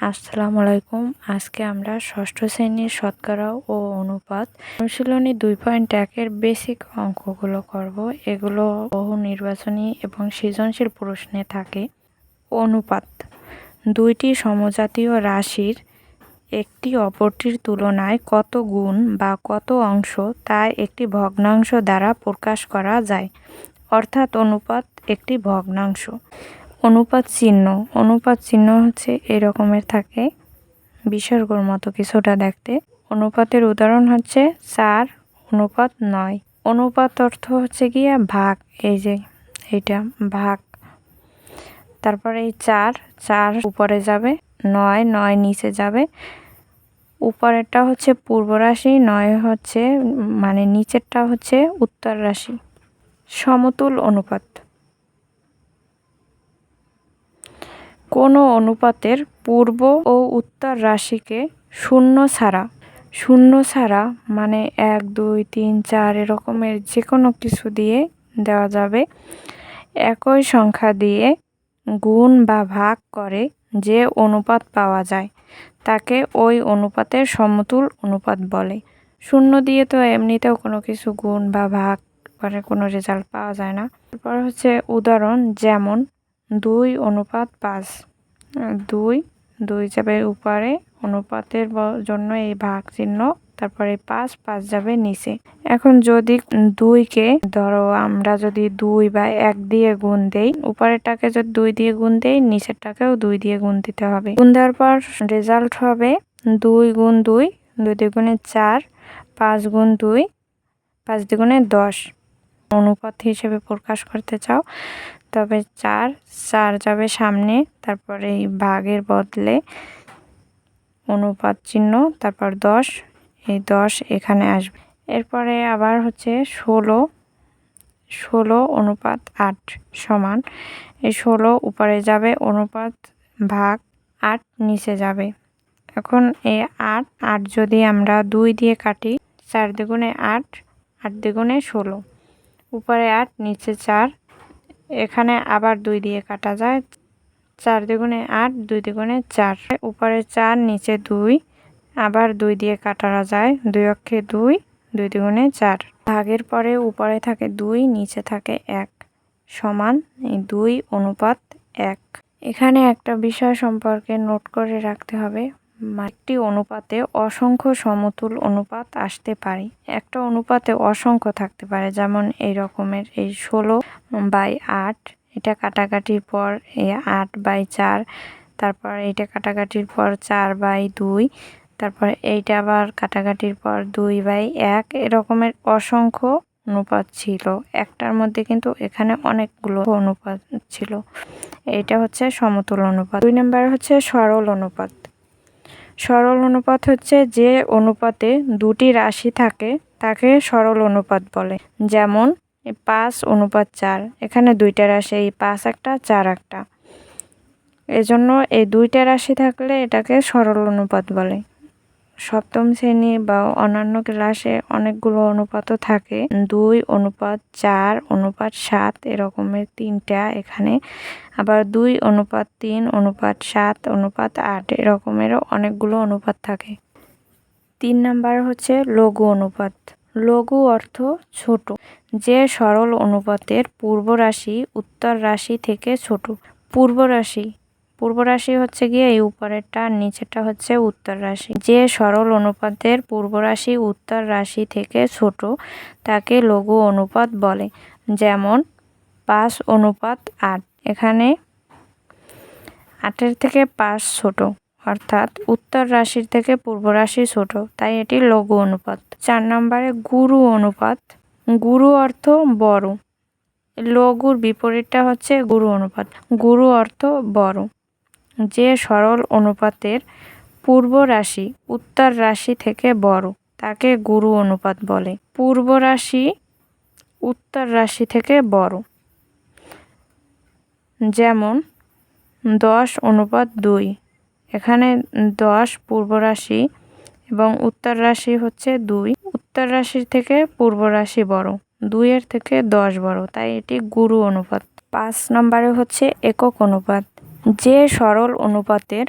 আসসালামু আলাইকুম। আজকে আমরা ষষ্ঠ শ্রেণীর শতকরা ও অনুপাত অনুশীলনী 2.1 এর বেসিক অঙ্কগুলো করব। এগুলো বহু নির্বাচনী এবং সৃজনশীল প্রশ্নে থাকে। অনুপাত দুইটি সমজাতীয় রাশির একটি অপরটির তুলনায় কত গুণ বা কত অংশ তা একটি ভগ্নাংশ দ্বারা প্রকাশ করা যায়, অর্থাৎ অনুপাত একটি ভগ্নাংশ। অনুপাত চিহ্ন হচ্ছে এই রকমের থাকে, বিসর্গর মতো কিছুটা দেখতে। অনুপাতের উদাহরণ হচ্ছে 4:9। অনুপাত অর্থ হচ্ছে গিয়ে ভাগ, এই যে এইটা ভাগ। তারপরে এই 4 উপরে যাবে, 9 নিচে যাবে। উপরেরটা হচ্ছে পূর্ব রাশি, 9 হচ্ছে মানে নিচেরটা হচ্ছে উত্তর রাশি। সমতুল অনুপাত কোনো অনুপাতের পূর্ব ও উত্তর রাশিকে শূন্য ছাড়া মানে 1, 2, 3, 4 এরকমের যে কোনো কিছু দিয়ে দেওয়া যাবে, একই সংখ্যা দিয়ে গুণ বা ভাগ করে যে অনুপাত পাওয়া যায় তাকে ওই অনুপাতের সমতুল অনুপাত বলে। শূন্য দিয়ে তো এমনিতেও কোনো কিছু গুণ বা ভাগ করে কোনো রেজাল্ট পাওয়া যায় না। তারপর হচ্ছে উদাহরণ, যেমন 2:5। 2 যাবে উপরে, অনুপাতের জন্য এই ভাগ চিহ্ন, তারপরে 5 যাবে নিচে। এখন যদি 2কে ধরো আমরা যদি 2 বা 1 দিয়ে গুণ দেই, উপরেরটাকে যদি 2 দিয়ে গুণ দেই, নিচেরটাকেও 2 দিয়ে গুণ দিতে হবে। গুণ দেওয়ার পর রেজাল্ট হবে 2 গুণ 2, 2 দুগুণে 4, 5 গুণ 2, 5 দুগুণে 10। অনুপাত হিসেবে প্রকাশ করতে চাও তবে 4 যাবে সামনে, তারপরে এই ভাগের বদলে অনুপাত চিহ্ন, তারপর 10, এই 10 এখানে আসবে। এরপরে আবার হচ্ছে 16:8 সমান, এই 16 উপরে যাবে, অনুপাত ভাগ 8 নিচে যাবে। এখন এই 8 যদি আমরা 2 দিয়ে কাটি, 4 দুগুণে 8, 8 দুগুণে 16, উপরে 8 নিচে 4, এখানে আবার 2 দিয়ে কাটা যায়, 4 দুগুণে 8, 2 দুগুণে 4, উপরে 4 নিচে 2, আবার 2 দিয়ে কাটা যায়, 2 অক্ষে 2, 2 দুগুণে 4। ভাগের পরে উপরে থাকে 2, নিচে থাকে 1, সমান এই 2:1। এখানে একটা বিষয় সম্পর্কে নোট করে রাখতে হবে, একটি অনুপাতে অসংখ্য সমতুল অনুপাত আসতে পারে। একটা অনুপাতে অসংখ্য থাকতে পারে, যেমন এই রকমের এই 16/8, এটা কাটাকাটির পর এই 8/4, তারপর এইটা কাটাকাটির পর 4/2, তারপর এইটা আবার কাটাকাটির পর 2/1, এরকমের অসংখ্য অনুপাত ছিল। একটার মধ্যে কিন্তু এখানে অনেকগুলো অনুপাত ছিল। এইটা হচ্ছে সমতুল অনুপাত। 2 নম্বরে হচ্ছে সরল অনুপাত। সরল অনুপাত হচ্ছে যে অনুপাতে দুটি রাশি থাকে তাকে সরল অনুপাত বলে। যেমন 5:4, এখানে দুইটা রাশি, এই 5 একটা, 4 একটা, এজন্য এই দুইটা রাশি থাকলে এটাকে সরল অনুপাত বলে। সপ্তম শ্রেণী বা অন্যান্য ক্লাসে অনেকগুলো অনুপাতও থাকে, 2:4:7 এরকমের 3টা এখানে, আবার 2:3:7:8 এরকমেরও অনেকগুলো অনুপাত থাকে। 3 নাম্বার হচ্ছে লঘু অনুপাত। লঘু অর্থ ছোট, যে সরল অনুপাতের পূর্ব রাশি উত্তর রাশি থেকে ছোট। পূর্ব রাশি হচ্ছে গিয়ে এই উপরেরটা, নিচেরটা হচ্ছে উত্তর রাশি। যে সরল অনুপাতের পূর্ব রাশি উত্তর রাশি থেকে ছোট তাকে লঘু অনুপাত বলে। যেমন 5:8, এখানে 8-এর থেকে 5 ছোট, অর্থাৎ উত্তর রাশির থেকে পূর্ব রাশি ছোট, তাই এটি লঘু অনুপাত। 4 নম্বরে গুরু অনুপাত। গুরু অর্থ বড়, লঘুর বিপরীতটা হচ্ছে গুরু অনুপাত। গুরু অর্থ বড়, যে সরল অনুপাতের পূর্ব রাশি উত্তর রাশি থেকে বড় তাকে গুরু অনুপাত বলে। পূর্ব রাশি উত্তর রাশি থেকে বড়, যেমন 10:2, এখানে 10 পূর্ব রাশি এবং উত্তর রাশি হচ্ছে 2, উত্তর রাশির থেকে পূর্ব রাশি বড়, 2-এর থেকে 10 বড়, তাই এটি গুরু অনুপাত। 5 নম্বরে হচ্ছে একক অনুপাত। যে সরল অনুপাতের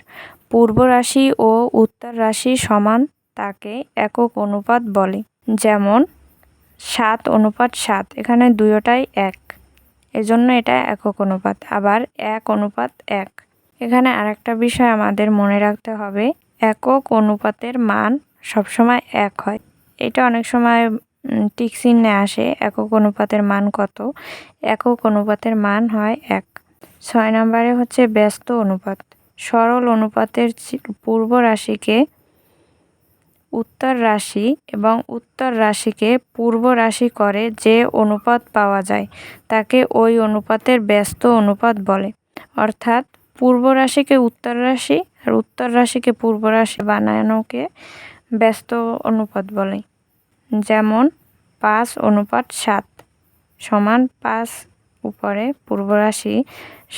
পূর্ব রাশি ও উত্তর রাশি সমান তাকে একক অনুপাত বলে। যেমন 7:7, এখানে দুয়োটাই 1, এজন্য এটা একক অনুপাত। আবার 1:1, এখানে আরেকটা বিষয় আমাদের মনে রাখতে হবে, একক অনুপাতের মান সবসময় 1 হয়। এটা অনেক সময় টিক চিহ্নে আসে, একক অনুপাতের মান কত? একক অনুপাতের মান হয় 1। 6 নম্বরে হচ্ছে ব্যস্ত অনুপাত। সরল অনুপাতের পূর্ব রাশিকে উত্তর রাশি এবং উত্তর রাশিকে পূর্ব রাশি করে যে অনুপাত পাওয়া যায় তাকে ওই অনুপাতের ব্যস্ত অনুপাত বলে। অর্থাৎ পূর্ব রাশিকে উত্তর রাশি আর উত্তর রাশিকে পূর্ব রাশি বানানোকে ব্যস্ত অনুপাত বলে। যেমন 5:7 সমান 5 উপরে পূর্ব রাশি,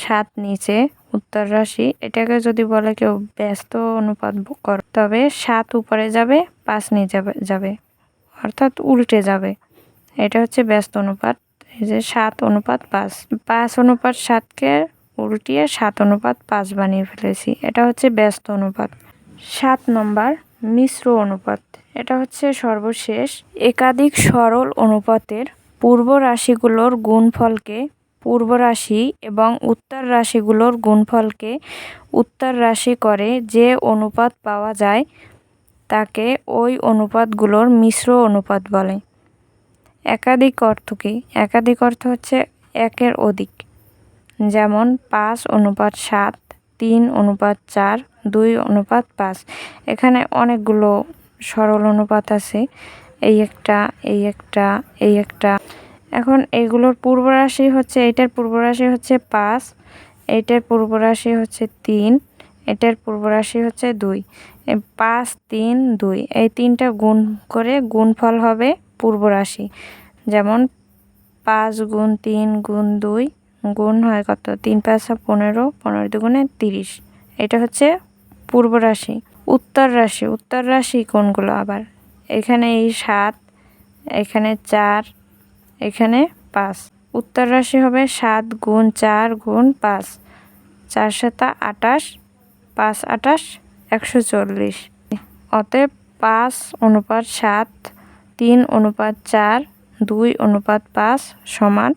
7 নিচে উত্তর রাশি। এটাকে যদি বলে কেউ ব্যস্ত অনুপাত কর, তবে 7 উপরে যাবে, 5 নিচে যাবে, অর্থাৎ উল্টে যাবে। এটা হচ্ছে ব্যস্ত অনুপাত। এই যে 7:5, 5:7কে উল্টিয়ে 7:5 বানিয়ে ফেলেছি, এটা হচ্ছে ব্যস্ত অনুপাত। 7 নম্বর মিশ্র অনুপাত। এটা হচ্ছে সর্বশেষ। একাধিক সরল অনুপাতের পূর্ব রাশিগুলোর গুণফলকে পূর্ব রাশি এবং উত্তর রাশিগুলোর গুণফলকে উত্তর রাশি করে যে অনুপাত পাওয়া যায় তাকে ওই অনুপাতগুলোর মিশ্র অনুপাত বলে। একাধিক অর্থ কি? একাধিক অর্থ হচ্ছে একের অধিক। যেমন 5:7, 3:4, 2:5। এখানে অনেকগুলো সরল অনুপাত আছে, এই একটা, এই একটা, এই একটা। এখন এগুলোর পূর্ব রাশি হচ্ছে, এইটার পূর্ব রাশি হচ্ছে 5, এইটার পূর্ব রাশি হচ্ছে 3, এটার পূর্ব রাশি হচ্ছে 2। 5, 3, 2 এই তিনটা গুণ করে গুণফল হবে পূর্ব রাশি। যেমন 5 গুণ 3 গুণ 2 গুণ হয় কত? 3 5 15, 15 দুগুণে 30। এটা হচ্ছে পূর্ব রাশি। উত্তর রাশি, উত্তর রাশি কোনগুলো আবার? এখানে এই 7, এখানে 4, এখানে 5। উত্তর রাশি হবে 7 গুণ 4 গুণ 5, 4 7 28, 5 28 140। অতএব 5:7, 3:4, 2:5 সমান,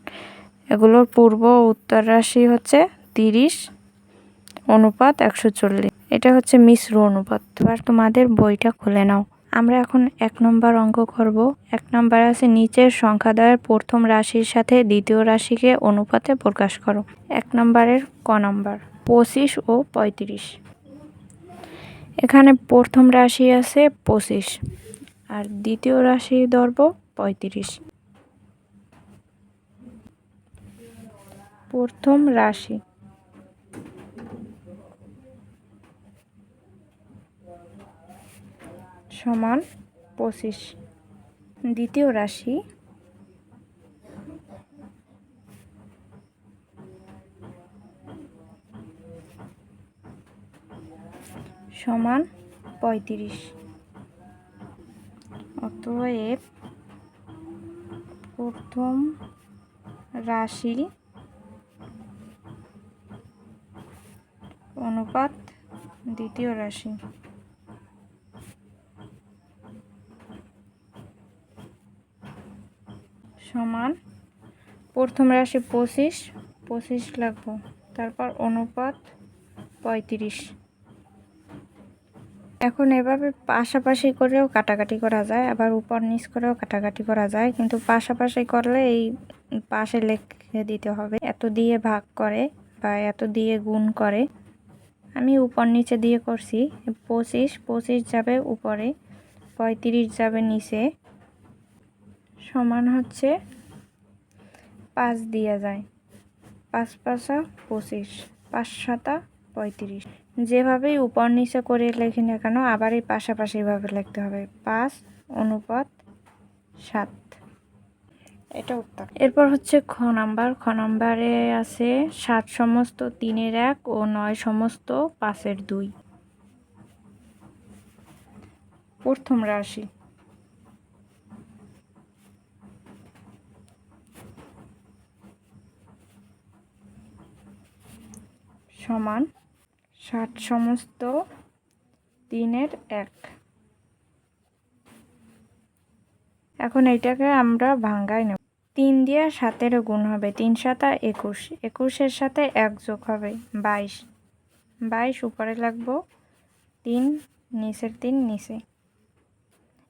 এগুলোর পূর্ব ও উত্তর রাশি হচ্ছে 30:140। এটা হচ্ছে মিশ্র অনুপাত। এবার তোমাদের বইটা খুলে নাও। আমরা এখন 1 নম্বর অঙ্ক করব। 1 নম্বর আছে নিচের সংখ্যাদ্বয়ের প্রথম রাশির সাথে দ্বিতীয় রাশিকে অনুপাতে প্রকাশ করো। 1 নম্বরের ক নম্বর 25 ও 35। এখানে প্রথম রাশি আছে 25 আর দ্বিতীয় রাশি ধরব 35। প্রথম রাশি সমান 25, দ্বিতীয় রাশি সমান 35। অতএব প্রথম রাশি অনুপাত দ্বিতীয় রাশি সমান, প্রথম রাশি 25, 25 লাগবো, তারপর অনুপাত 35। এখন এভাবে পাশাপাশি করেও কাটাকাটি করা যায়, আবার উপর নিচ করেও কাটাকাটি করা যায়, কিন্তু পাশাপাশি করলে এই পাশে লিখে দিতে হবে এত দিয়ে ভাগ করে বা এত দিয়ে গুণ করে। আমি উপর নিচে দিয়ে করছি। 25 যাবে উপরে, 35 যাবে নিচে, সমান হচ্ছে 5 দিয়ে যায়। 5 5 25, 5 7 35। যেভাবেই উপর নিচে করে লেখি না কেন আবার এই পাশাপাশিভাবে লিখতে হবে। 5:7। এটা উত্তর। এরপর হচ্ছে খ নাম্বার। খ নাম্বারে আছে 7 সমস্ত 3-এর 1 ও 9 সমস্ত 5-এর 2। প্রথম রাশি সমান 7 সমস্ত 3 এর 1। এখন এইটাকে আমরা ভাঙাই নেব। 3 দিয়ে 7 গুণ হবে, 3 7 21, 21 সাথে 1 যোগ হবে 22, 22 উপরে লাগবো, 3 নিচের 3 নিচে।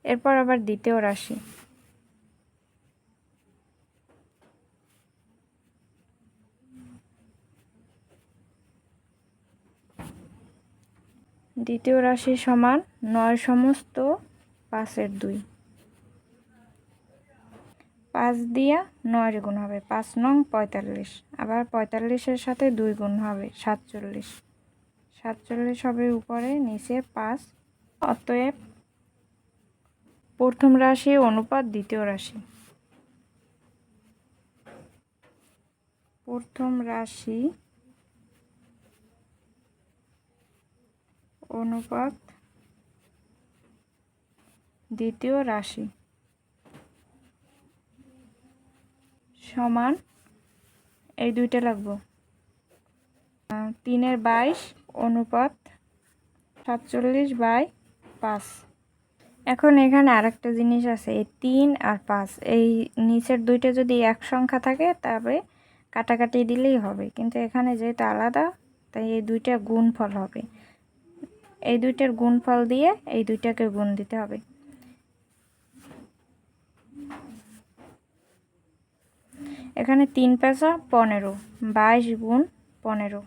এরপর আবার দ্বিতীয় রাশি, দ্বিতীয় রাশি সমান 9 সমস্ত 5 এর 2, 5 দিয়া 9 গুণ হবে, 5 নং 45, আবার 45 সাথে 2 গুণ হবে 47, 47 হবে উপরে, নিচে 5। অতএব প্রথম রাশি অনুপাত দ্বিতীয় রাশি, প্রথম রাশি অনুপাত দ্বিতীয় রাশি সমান এই দুইটা লাগবো, 3 এর 22 অনুপাত 47/5। এখন এখানে আরেকটা জিনিস আছে, এই 3 আর 5 এই নিচের দুইটা যদি এক সংখ্যা থাকে তবে কাটাকাটি দিলেই হবে, কিন্তু এখানে যেহেতু আলাদা তাই এই দুইটা গুণফল হবে, এই দুইটার গুণফল দিয়ে এই দুইটাকে গুণ দিতে হবে। এখানে 3 5 15, 22 গুণ 15,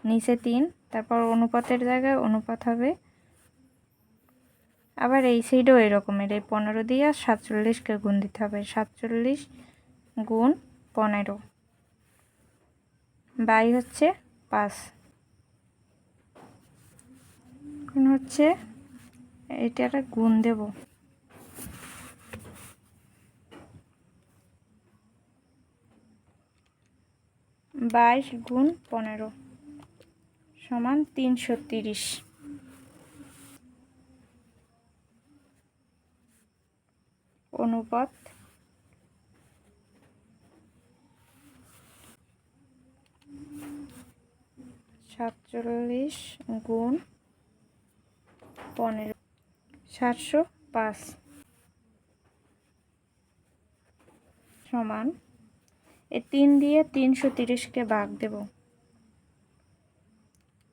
নিচে 3, তারপর অনুপাতের জায়গায় অনুপাত হবে। আবার এই সাইডেও এরকমের, এই 15 দিয়ে 47কে গুণ দিতে হবে, 47 গুণ 15, 22 হচ্ছে 5। এখন হচ্ছে এটারে গুণ দেব, 22 গুণ 15 সমান 330, অনুপাত 47 গুণ 15, 705 সমান এই 3 দিয়ে 330কে ভাগ দেব,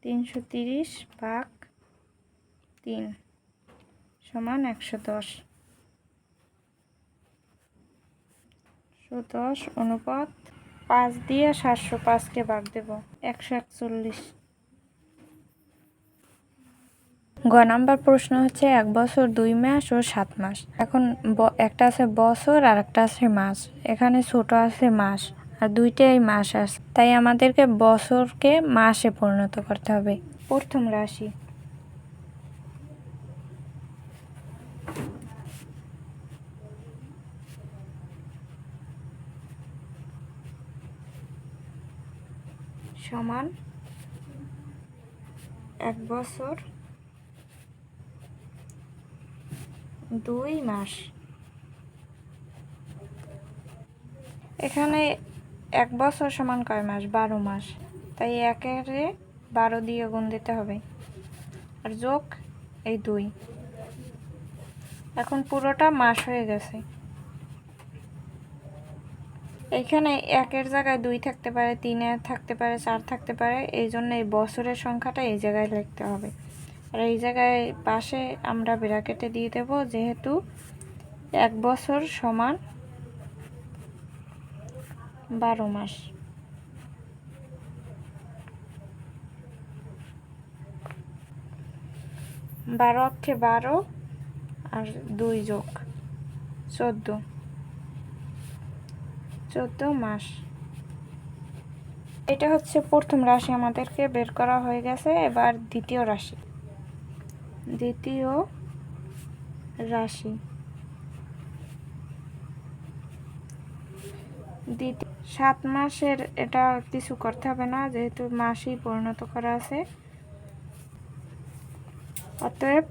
330 ভাগ 3 সমান 110, 110 অনুপাত 5 দিয়ে 705কে ভাগ দেব, 141। গ নাম্বার প্রশ্ন হচ্ছে 1 বছর 2 মাস ও 7 মাস। এখন একটা আছে বছর আর একটা আছে মাস, এখানে ছোট আছে মাস আর দুইটাই মাস আছে, তাই আমাদেরকে বছরকে মাসে পরিণত করতে হবে। প্রথম রাশি সমান 1 বছর 2 মাস। এখানে 1 বছর সমান কয় মাস? 12 মাস, তাই 1 এর 12 দিয়ে গুণ দিতে হবে আর যোগ এই 2। এখন পুরোটা মাস হয়ে গেছে। এখানে 1 এর জায়গায় 2 থাকতে পারে, 3 এর থাকতে পারে, 4 থাকতে পারে, এই জন্য এই বছরের সংখ্যাটা এই জায়গায় লিখতে হবে। আর এই জায়গায় পাশে আমরা ব্র্যাকেটে দিয়ে দেব, যেহেতু 1 বছর সমান 12 মাস। বারো অক্ষে 12 আর 2 যোগ 14 মাস। এটা হচ্ছে প্রথম রাশি, আমাদেরকে বের করা হয়ে গেছে। এবার দ্বিতীয় রাশি, 7 মাসের এটা কিছু করতে হবে না, যেহেতু মাসই পরিণত করা আছে। অতএব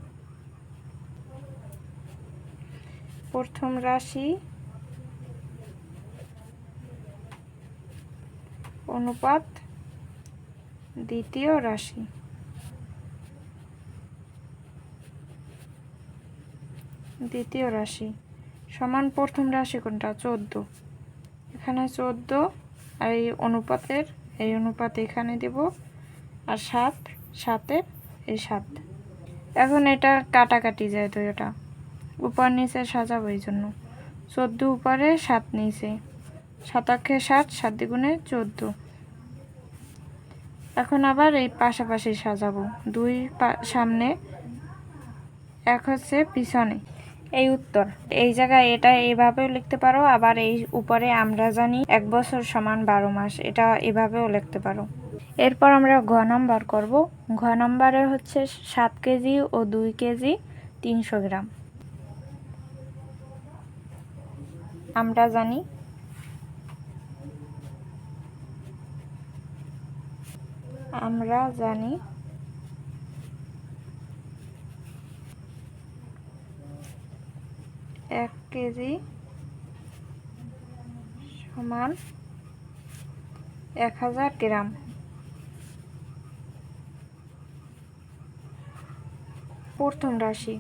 প্রথম রাশি অনুপাত দ্বিতীয় রাশি। দ্বিতীয় রাশি সমান প্রথম রাশি কোনটা? 14। এখানে 14 আর এই অনুপাতের এই অনুপাত এখানে দেব, আর 7 7-এর এই 7। এখন এটা কাটাকাটি যায়, তো এটা উপর নিচে সাজাবো, এই জন্য 14 উপরে 7 নিচে, 7 অক্ষে 60, 7 দ্বিগুণে 14। এখন আবার এই পাশাপাশি সাজাবো, 2 সামনে, 1 হচ্ছে পিছনে। এই উত্তর। এই জায়গায় এটা এভাবেও লিখতে পারো, আবার এই উপরে আমরা জানি 1 বছর সমান 12 মাস, এটা এভাবেও লিখতে পারো। এরপর আমরা ঘ নাম্বার করব। ঘ নাম্বারে হচ্ছে 7 কেজি ও 2 কেজি 300 গ্রাম। আমরা জানি 1 কেজি সমান 1000 গ্রাম। প্রথম রাশি।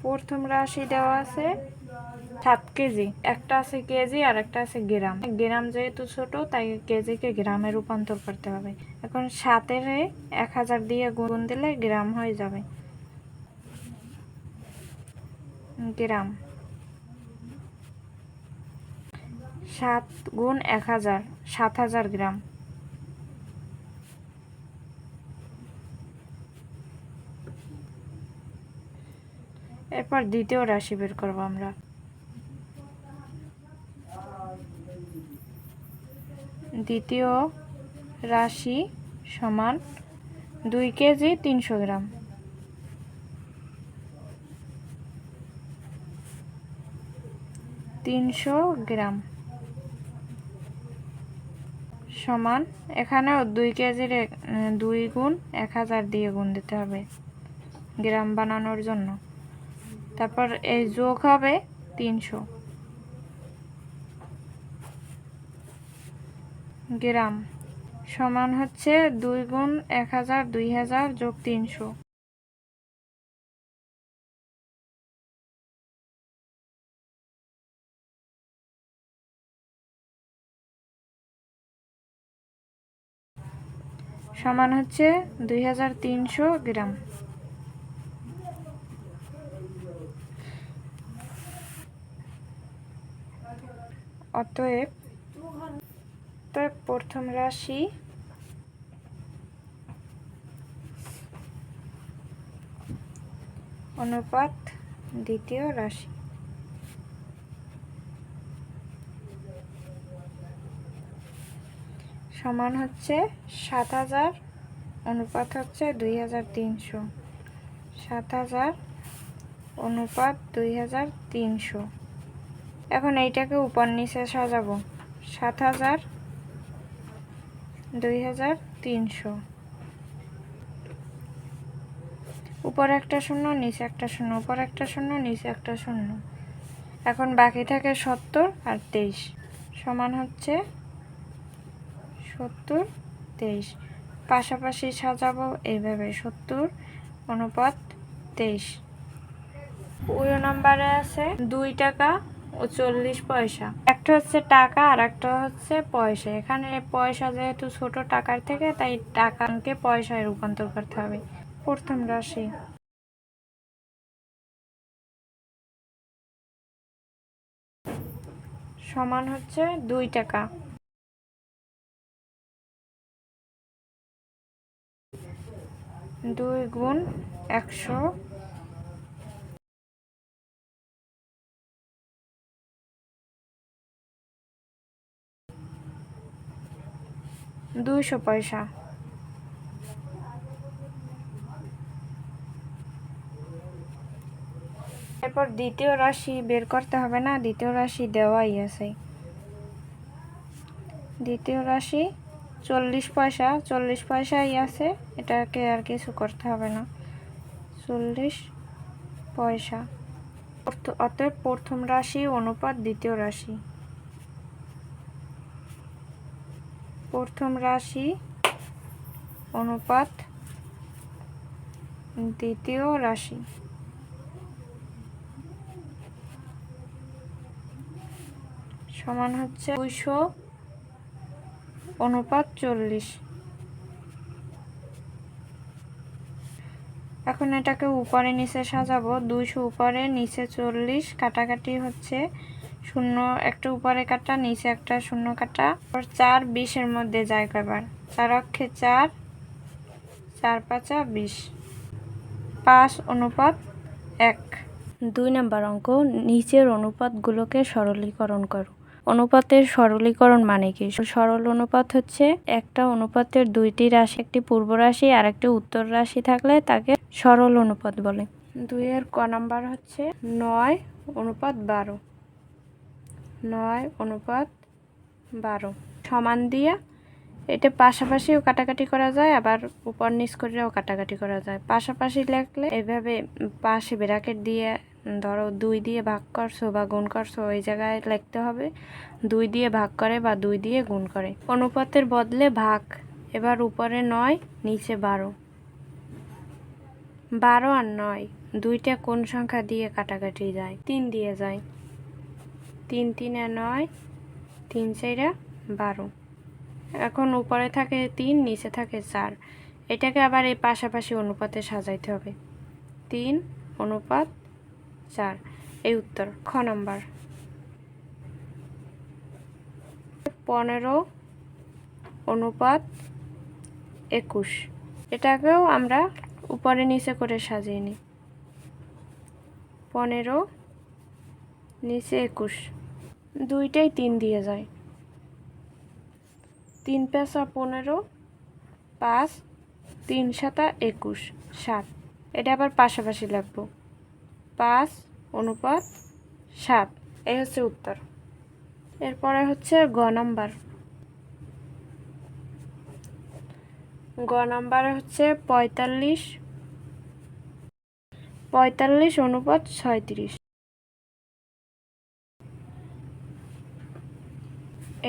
প্রথম রাশি দেওয়া আছে 7 কেজি, একটা আছে কেজি আর একটা আছে গ্রাম। গ্রাম যেহেতু ছোট, তাই কেজিকে গ্রামে রূপান্তর করতে হবে। এখন 7-এর 1000 দিয়ে গুণ দিলে গ্রাম হয়ে যাবে। গ্রাম 7 গুণ 1000, 7000 গ্রাম। এরপর দ্বিতীয় রাশি বের করব আমরা। দ্বিতীয় রাশি সমান 2 কেজি 300 গ্রাম। 300 গ্রাম সমান, এখানেও 2 কেজির 2 গুণ 1000 দিয়ে গুণ দিতে হবে গ্রাম বানানোর জন্য। তারপর এই যোগ হবে 300 গ্রাম সমান হচ্ছে 2 গুণ 1000, 2000 যোগ 300। সমান হচ্ছে 2300 গ্রাম। অতএব প্রথম রাশি অনুপাত দ্বিতীয় রাশি। সমান হচ্ছে 7000 অনুপাত হচ্ছে 2300। 7000 অনুপাত 2300। এখন এইটাকে উপর নিচে সাজাবো, 7000 2300। উপর একটা শূন্য, নিচে একটা শূন্য, উপর একটা শূন্য, নিচে একটা শূন্য। এখন বাকি থাকে 70 আর 23, সমান হচ্ছে 70 23। পাশাপাশি সাজাবো এইভাবে, 70 অনুপাত 23। ওই নাম্বারে আছে 2 টাকা ও 40 পয়সা। একটা হচ্ছে টাকা আর একটা হচ্ছে পয়সা। এখানে পয়সা যেহেতু ছোট টাকার থেকে, তাই টাকাকে পয়সায় রূপান্তর করতে হবে। প্রথম রাশি সমান হচ্ছে 2 টাকা। 2 গুণ 100 200 পয়সা। এরপর দ্বিতীয় রাশি বের করতে হবে না, দ্বিতীয় রাশি দেওয়াই আছে। দ্বিতীয় রাশি 40 পয়সা, 40 পয়সাই আছে, এটাকে আর কিছু করতে হবে না। 40 পয়সা অতএব প্রথম রাশি অনুপাত দ্বিতীয় রাশি, প্রথম রাশি অনুপাত দ্বিতীয় রাশি সমান হচ্ছে 200 অনুপাত 40। এখন এটাকে উপরে নিচে সাজাবো। 200 উপরে নিচে 40, কাটাকাটি হচ্ছে শূন্য, একটা উপরে কাটা নিচে একটা শূন্য কাটা। 4 20-এর মধ্যে যায় কয়বার? 4 অক্ষে 4, 4 5 20, 5 অনুপাত 1। 2 নম্বর অঙ্ক, নিচের অনুপাতগুলোকে সরলীকরণ করো। অনুপাতের সরলীকরণ মানে কি? সরল অনুপাত হচ্ছে একটা অনুপাতের দুইটি রাশি, একটি পূর্ব রাশি আর একটি উত্তর রাশি থাকলে তাকে সরল অনুপাত বলে। 2 এর ক নাম্বার হচ্ছে 9 অনুপাত 12, 9 অনুপাত 12 সমান দিয়া এটা পাশাপাশিও কাটাকাটি করা যায়, আবার উপর নিচ করেও কাটাকাটি করা যায়। পাশাপাশি লিখলে এইভাবে পাশে ব্র্যাকেট দিয়ে ধরো 2 দিয়ে ভাগ করছো বা গুণ করছো, ওই জায়গায় লিখতে হবে 2 দিয়ে ভাগ করে বা 2 দিয়ে গুণ করে। অনুপাতের বদলে ভাগ, এবার উপরে 9 নিচে 12, 12 আর 9 দুইটা কোন সংখ্যা দিয়ে কাটাকাটি যায়? 3 দিয়ে যায়। 3 3 9, 3 4 12। এখন উপরে থাকে 3, নিচে থাকে 4। এটাকে আবার এই পাশাপাশি অনুপাতে সাজাইতে হবে। 3 অনুপাত 4, এই উত্তর। খ নাম্বার 15 অনুপাত 21, এটাকেও আমরা উপরে নিচে করে সাজিয়ে নিই। 15 নিচে 21, দুইটাই 3 দিয়ে যায়। 3 5 15, 5 3 7 21, 7। এটা আবার পাশাপাশি লিখবো, 5 অনুপাত 7, এই হচ্ছে উত্তর। এরপরে হচ্ছে গ নাম্বার। গ নাম্বারে হচ্ছে 45 অনুপাত 36,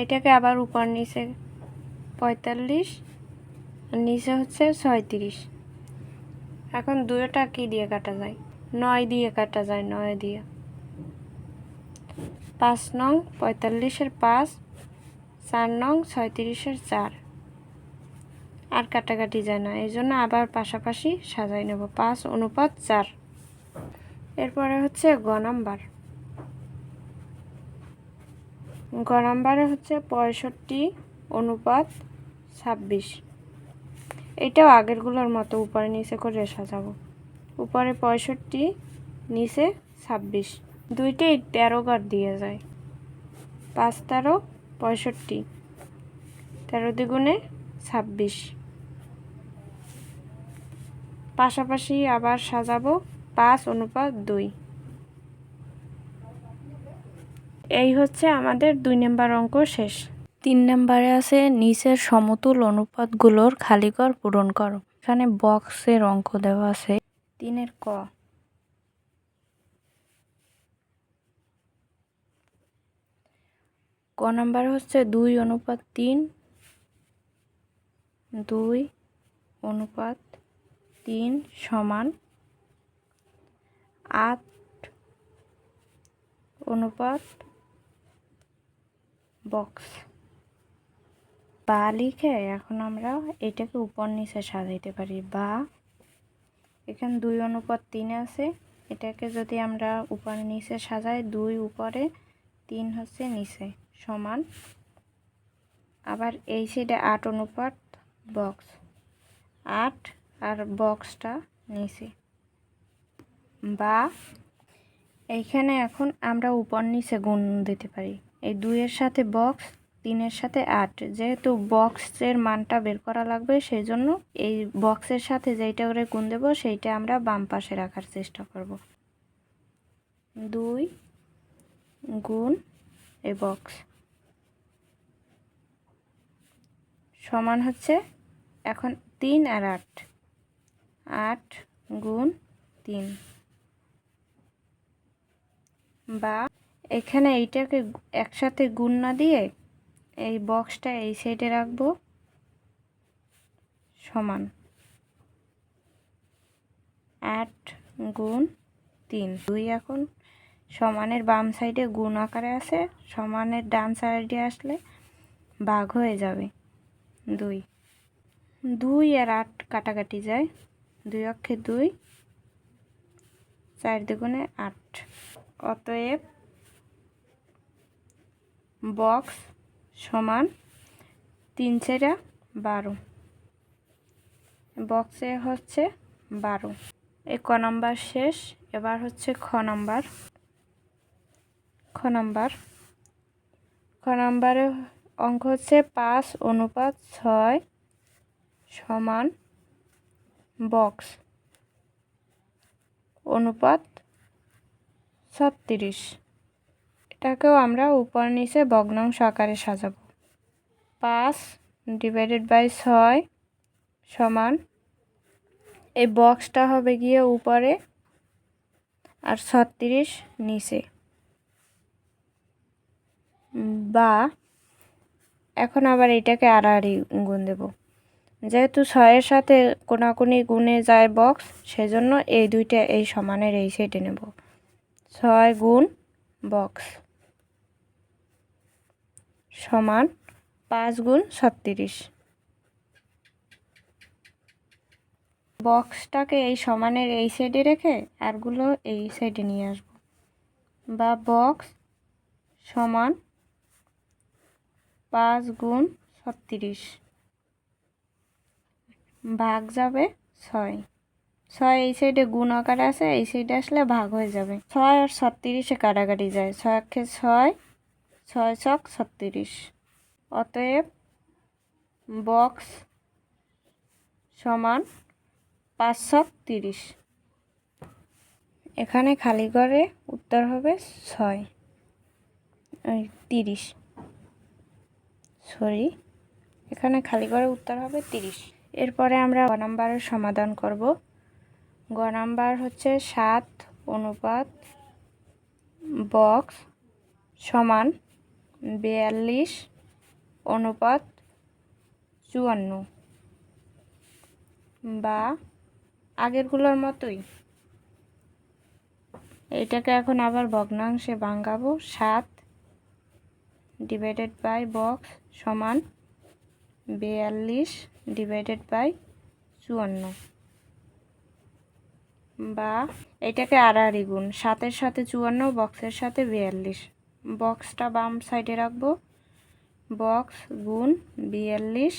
এটাকে আবার উপর নিচে 45 নিচে হচ্ছে 36। এখন দুইটা কি দিয়ে কাটা যায়? 9 দিয়ে কাটা যায়, 9 দিয়ে। 5 নং 45-এর 5, 4 নং 36-এর 4, আর কাটাকাটি যায় না, এই জন্য আবার পাশাপাশি সাজাই নেব। 5 অনুপাত 4। এরপরে হচ্ছে গ নাম্বার। গ নাম্বারে হচ্ছে 65 অনুপাত 26, এটাও আগেরগুলোর মতো উপরে নিচে করে সাজাবো। উপরে 65, নিচে 26, দুইটাই 13 ঘর দিয়ে যায়। 5 13 65, 13 দ্বিগুণে 26। পাশাপাশি আবার সাজাবো 5 অনুপাত 2। এই হচ্ছে আমাদের 2 নম্বর অঙ্ক শেষ। 3 নম্বরে আছে নিচের সমতুল অনুপাতগুলোর খালি ঘর পূরণ করো। এখানে বক্সের অঙ্ক দেওয়া আছে। 3 এর ক, ক নাম্বার হচ্ছে 2 অনুপাত 3, 2 অনুপাত 3 সমান 8 অনুপাত বক্স। বা লিখে এখন আমরা এটাকে উপর নিচে সাজাইতে পারি। বা এখানে 2 অনুপাত 3 আছে, এটাকে যদি আমরা উপর নিচে সাজাই, 2 উপরে 3 হচ্ছে নিচে, সমান আবার এই সাইডে 8 অনুপাত বক্স, 8 আর বক্সটা নিচে। বা এইখানে এখন আমরা উপর নিচে গুণ দিতে পারি। এই 2 এর সাথে বক্স, 3 এর সাথে 8, যেহেতু বক্সের মানটা বের করা লাগবে সেই জন্য এই বক্সের সাথে যেইটা করে গুণ দেব সেইটা আমরা বাম পাশে রাখার চেষ্টা করব। 2 গুণ এই বক্স সমান হচ্ছে এখন 3 আর 8, 8 গুণ 3, বা এখানে এইটাকে একসাথে গুণ না দিয়ে এই বক্সটা এই সাইডে রাখবো, সমান 8 গুণ 3। 2 এখন সমানের বাম সাইডে গুণ আকারে আছে, সমানের ডান সাইডে আসলে ভাগ হয়ে যাবে 2। 2 আর 8 কাটাকাটি যায়, 2 অক্ষে 2, 4 দুগুণে 8। অতএব বক্স সমান 3 × 12। বক্সে হচ্ছে 12। এই ক নাম্বার শেষ। এবার হচ্ছে খ নাম্বার। খ নাম্বারে অঙ্ক হচ্ছে 5:6 সমান বক্স অনুপাত 36। এটাকেও আমরা উপর নিচে ভগ্নাংশ আকারে সাজাবো। 5/6 সমান, এই বক্সটা হবে গিয়ে উপরে আর 36 নিচে। বা এখন আবার এটাকে আড়াআড়ি গুণ দেব, যেহেতু 6-এর সাথে কোনাকুনি গুণে যায় বক্স, সেজন্য এই দুইটা এই সমানের এই সাইডে নেব। 6 গুণ বক্স সমান 5 গুণ 36। বক্সটাকে এই সমানের এই সাইডে রেখে আরগুলো এই সাইডে নিয়ে আসব। বা বক্স সমান 5 গুণ 36 ভাগ যাবে 6। 6 এই সাইডে গুণ আকারে আছে, এই সাইডে আসলে ভাগ হয়ে যাবে। 6 আর 36-এ কাটাকাটি যায়, 6 অক্ষে 6, 6 ছক 36। অতএব বক্স সমান 5 ছক 30। এখানে খালি করে উত্তর হবে 30। এখানে খালি করে উত্তর হবে 30। এরপরে আমরা গ নাম্বারের সমাধান করব। গ নাম্বার হচ্ছে 7 অনুপাত বক্স সমান 42 অনুপাত 54। বা আগেরগুলোর মতোই এটাকে এখন আবার ভগ্নাংশে ভাঙাবো। 7 বক্স সমান 42/54। বা এটাকে আড়াআড়ি গুণ, 7-এর সাথে 54, বক্সের সাথে 42। বক্সটা বাম সাইডে রাখবো। বক্স গুণ 42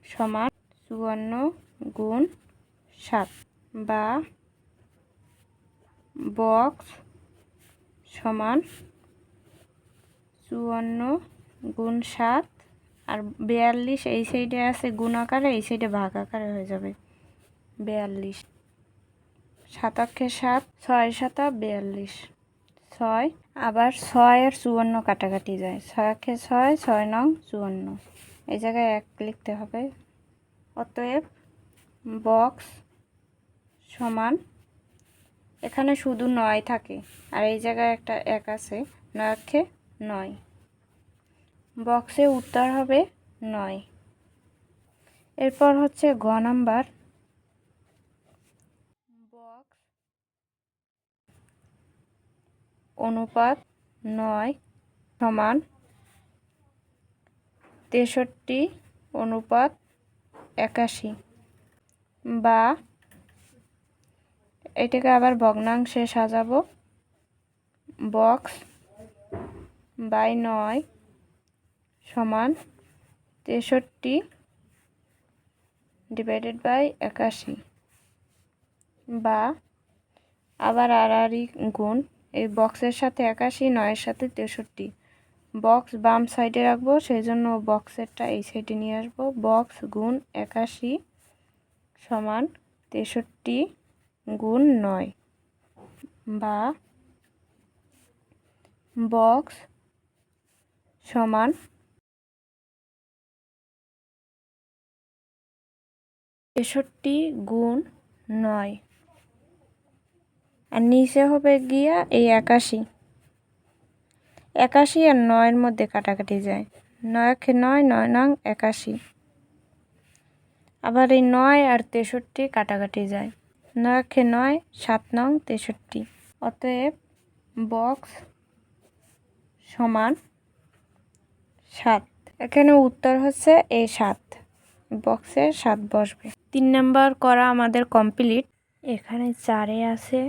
সমান 54 গুণ 7। বা বক্স সমান 54 গুণ 7 আর 42 এই সাইডে আছে গুণ আকারে, এই সাইডে ভাগ আকারে হয়ে যাবে 42। 7 অক্ষে 7, 6 7 42। 6 আবার 6 আর 54 কাটাকাটি যায়, 6 অক্ষে 6, 6 নং 54। এই জায়গায় 1 লিখতে হবে। অতএব বক্স সমান, এখানে শুধু 9 থাকে আর এই জায়গায় একটা 1 আছে, 9 অক্ষে 9। বক্সে উত্তর হবে 9। এরপর হচ্ছে গ নাম্বার। বক্স অনুপাত 9 সমান 63 অনুপাত 81। বা এটাকে আবার ভগ্নাংশে সাজাবো। বক্স বাই 9 সমান 63/81। বা আবার আড়াআড়ি গুণ, এই বক্সের সাথে 81, 9-এর সাথে 63। বক্স বাম সাইডে রাখবো, সেই জন্য বক্সেরটা এই সাইডে নিয়ে আসবো। বক্স গুণ 81 সমান 63 গুণ 9। বা বক্স সমান 63 গুণ 9। আর নিচে হবে গিয়া এই 81। 81 আর 9-এর মধ্যে কাটাকাটি যায়। 9 9 9 নং 81। আবার এই 9 আর 63 কাটাকাটি যায়। 9 9 7 নং 63। অতএব বক্স সমান 7। এখানে উত্তর হচ্ছে এই 7। বক্সে 7 বসবে। 3 নাম্বার করা আমাদের কমপ্লিট। এখানে 4-এ আছে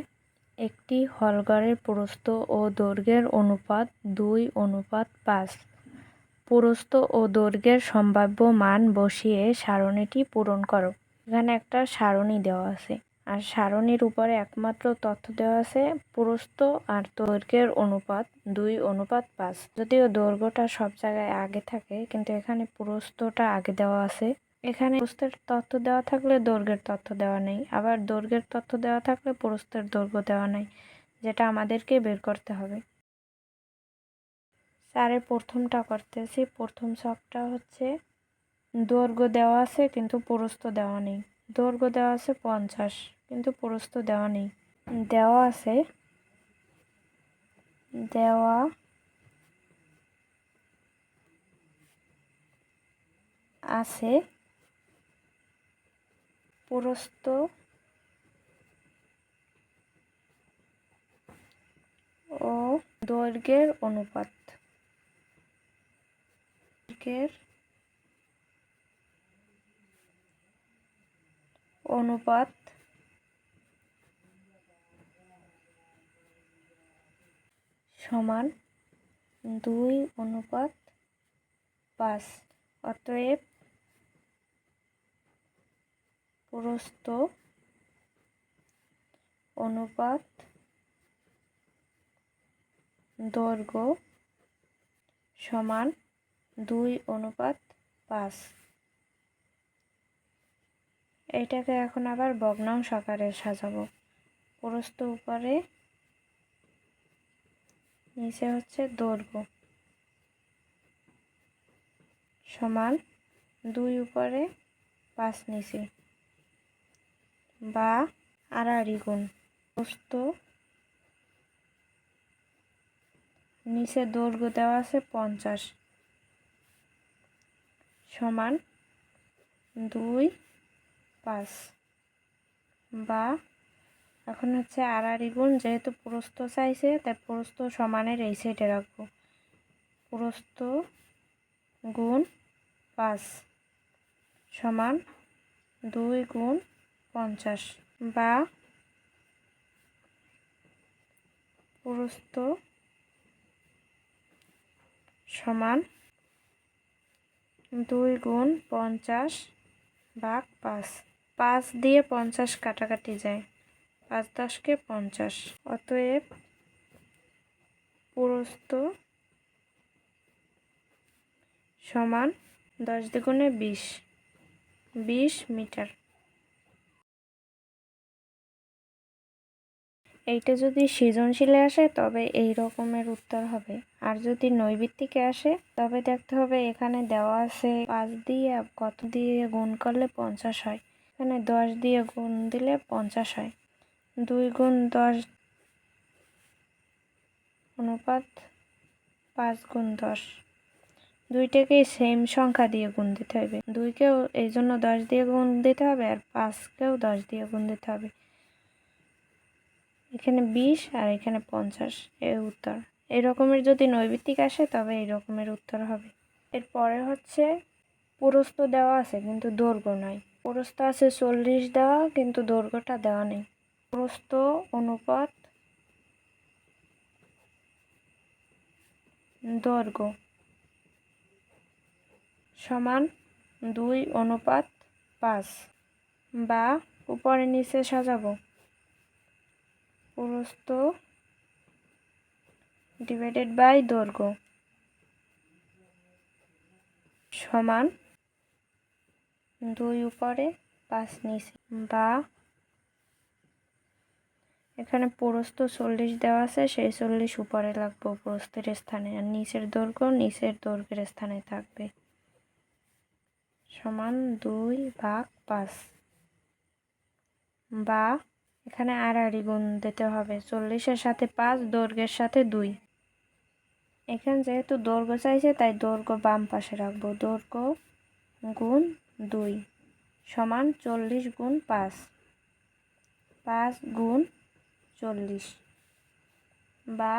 একটি হলঘরের প্রস্থ ও দৈর্ঘ্যের অনুপাত 2:5। প্রস্থ ও দৈর্ঘ্যের সম্ভাব্য মান বসিয়ে সারণীটি পূরণ করো। এখানে একটা সারণী দেওয়া আছে আর সারণীর উপরে একমাত্র তথ্য দেওয়া আছে প্রস্থ আর দৈর্ঘ্যের অনুপাত 2:5। যদিও দৈর্ঘ্যটা সব জায়গায় আগে থাকে, কিন্তু এখানে প্রস্থটা আগে দেওয়া আছে। এখানে প্রস্থের তথ্য দেওয়া থাকলে দৈর্ঘ্যের তথ্য দেওয়া নেই, আবার দৈর্ঘ্যের তথ্য দেওয়া থাকলে প্রস্থের দৈর্ঘ্য দেওয়া নেই, যেটা আমাদেরকে বের করতে হবে। স্যারের প্রথমটা করতেছি। প্রথম ছকটা হচ্ছে দৈর্ঘ্য দেওয়া আছে কিন্তু প্রস্থ দেওয়া নেই। দৈর্ঘ্য দেওয়া আছে 50 কিন্তু প্রস্থ দেওয়া নেই। দেওয়া আছে প্রস্থ ও দৈর্ঘ্যের অনুপাত। সমান 2:5। অতএব প্রস্থ অনুপাত দৈর্ঘ্য সমান 2:5। এইটাকে এখন আবার ভগ্নাংশ আকারে সাজাবো। প্রস্থ উপরে, নিচে হচ্ছে দৈর্ঘ্য, সমান 2 উপরে 5 নিচে, বা আড়াআড়ি গুণ। প্রস্থ নিচে দৈর্ঘ্য দেওয়া আছে 50 সমান 2 5, বা এখন হচ্ছে আড়াআড়ি গুণ। যেহেতু প্রস্থ চাইছে তাই প্রস্থ সমানের এই সাইডে রাখবো। প্রস্থ গুণ 5 সমান 2 গুণ 50, বা প্রস্থ সমান 2 গুণ 50 ভাগ 5। 5 দিয়ে 50 কাটাকাটি যায়, 5 10 50। অতএব প্রস্থ সমান 10 দ্বিগুণে 20 মিটার। এইটা যদি সৃজনশীলে আসে তবে এই রকমের উত্তর হবে, আর যদি নৈর্ব্যক্তিকে আসে তবে দেখতে হবে এখানে দেওয়া আছে 5 দিয়ে কত দিয়ে গুণ করলে 50 হয়। এখানে 10 দিয়ে গুণ দিলে 50 হয়। 2 গুণ 10 অনুপাত 5 গুণ 10। দুইটাকেই সেম সংখ্যা দিয়ে গুণ দিতে হবে। 2কেও এই জন্য 10 দিয়ে গুণ দিতে হবে, আর 5কেও 10 দিয়ে গুণ দিতে হবে। এখানে 20 আর এখানে 50, এই উত্তর। এই রকমের যদি নৈর্ব্যক্তিক আসে তবে এই রকমের উত্তর হবে। এরপরে হচ্ছে প্রস্থ দেওয়া আছে কিন্তু দৈর্ঘ্য নাই। প্রস্থ আছে 40 দেওয়া কিন্তু দৈর্ঘ্যটা দেওয়া নেই। প্রস্থ অনুপাত দৈর্ঘ্য সমান 2:5, বা উপরে নিচে সাজাবো। প্রস্থ ডিভাইডেড বাই দৈর্ঘ্য সমান 2 উপরে 5 নিচে, বা এখানে প্রস্থ 40 দেওয়া আছে, সেই 40 উপরে লাগবে প্রস্থের স্থানে, আর নিচের দৈর্ঘ্য নিচের দৈর্ঘ্যের স্থানে থাকবে, সমান 2/5। বা এখানে আড়াআড়ি গুণ দিতে হবে। 40-এর সাথে 5, দৈর্ঘ্যের সাথে 2, এখানে যেহেতু দৈর্ঘ্য চাইছে তাই দৈর্ঘ্য বাম পাশে রাখবো। দৈর্ঘ্য গুণ 2 সমান 40 গুণ 5, 5 গুণ 40, বা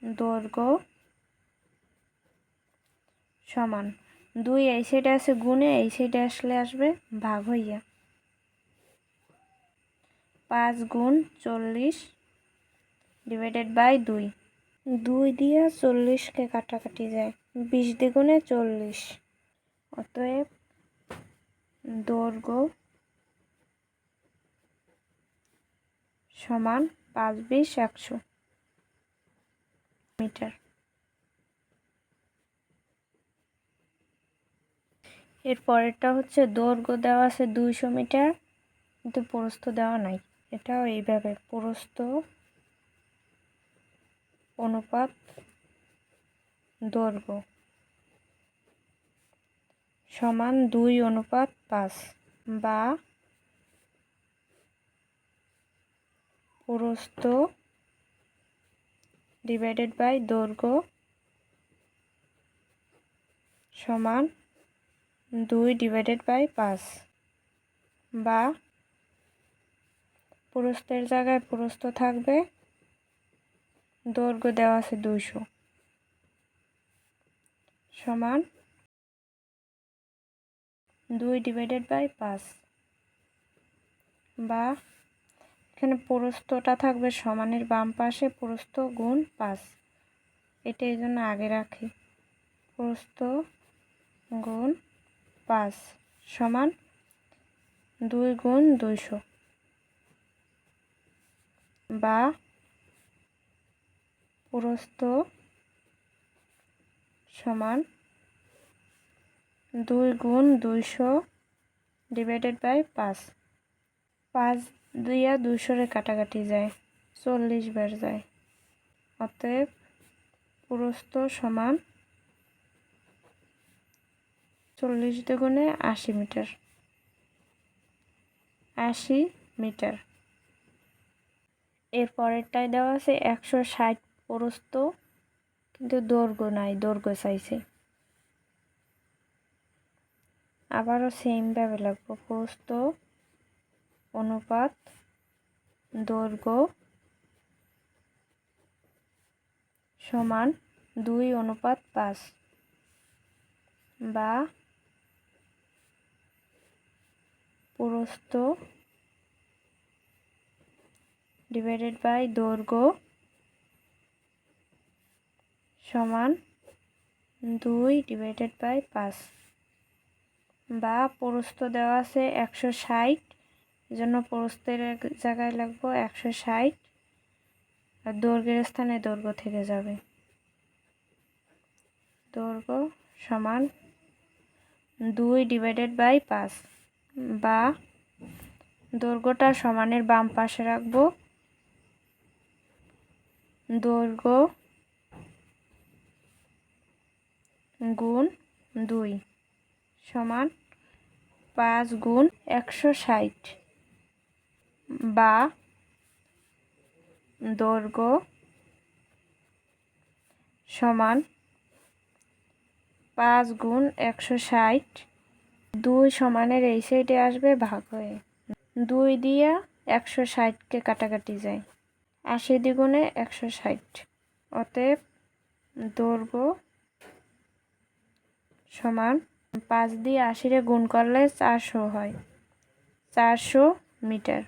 দৈর্ঘ্য সমান 2 এই সাইডে আছে গুণে, এই সাইডে আসলে আসবে ভাগ হইয়া। 5 গুণ 40 ডিভাইডেড বাই 2, 2 দিয়ে 40কে কাটাকাটি যায়, 20 দ্বিগুণে 40। অতএব দৈর্ঘ্য সমান 5 20 100 মিটার। এর পরেরটা হচ্ছে দৈর্ঘ্য দেওয়া আছে 200 মিটার কিন্তু প্রস্থ দেওয়া নাই। এটাও এইভাবে প্রস্থ অনুপাত দৈর্ঘ্য সমান 2 অনুপাত 5, বা প্রস্থ ডিভাইডেড বাই দৈর্ঘ্য সমান 2 ডিভাইডেড বাই 5, বা প্রস্থের জায়গায় প্রস্থ থাকবে, দৈর্ঘ্য দেওয়া আছে 200 সমান 2 ডিভাইডেড বাই 5, বা এখানে প্রস্থটা থাকবে সমানের বাম পাশে, প্রস্থ গুণ 5, এটা এই জন্য আগে রাখি। প্রস্থ গুণ 5 সমান 2 গুণ 200, বা প্রস্থ সমান 2 গুণ 200 ডিভাইডেড বাই 5, 5 দিয়ে 200 কাটাকাটি যায়, 40 বার যায়। অতএব প্রস্থ সমান 40 দুগুণে 80 মিটার, 80 মিটার। এর পরেরটায় দেওয়া আছে 160 প্রস্থ কিন্তু দৈর্ঘ্য নাই, দৈর্ঘ্য চাইছে। আবারও সেমভাবে লাগবো, প্রস্থ অনুপাত দৈর্ঘ্য সমান 2 অনুপাত 5, বা প্রস্থ ডিভাইডেড বাই দৈর্ঘ্য সমান 2 ডিভাইডেড বাই 5, বা প্রস্থ দেওয়া আছে 160, এজন্য প্রস্থের জায়গায় লাগবো 160, আর দৈর্ঘ্যের স্থানে দৈর্ঘ্য থেকে যাবে। দৈর্ঘ্য সমান 2 ডিভাইডেড বাই 5, বা দৈর্ঘ্যটা সমানের বাম পাশে রাখবো, দৈর্ঘ্য গুণ 2 সমান 5 গুণ 160, বা দৈর্ঘ্য সমান 5 গুণ 160, 2 সমানের এই সাইডে আসবে ভাগ হয়ে, 2 দিয়ে 160কে কাটাকাটি যায়, 80 দ্বিগুণে 160। অতএব দৈর্ঘ্য সমান 5 দিয়ে 80 গুণ করলে 400 হয়, 400 মিটার।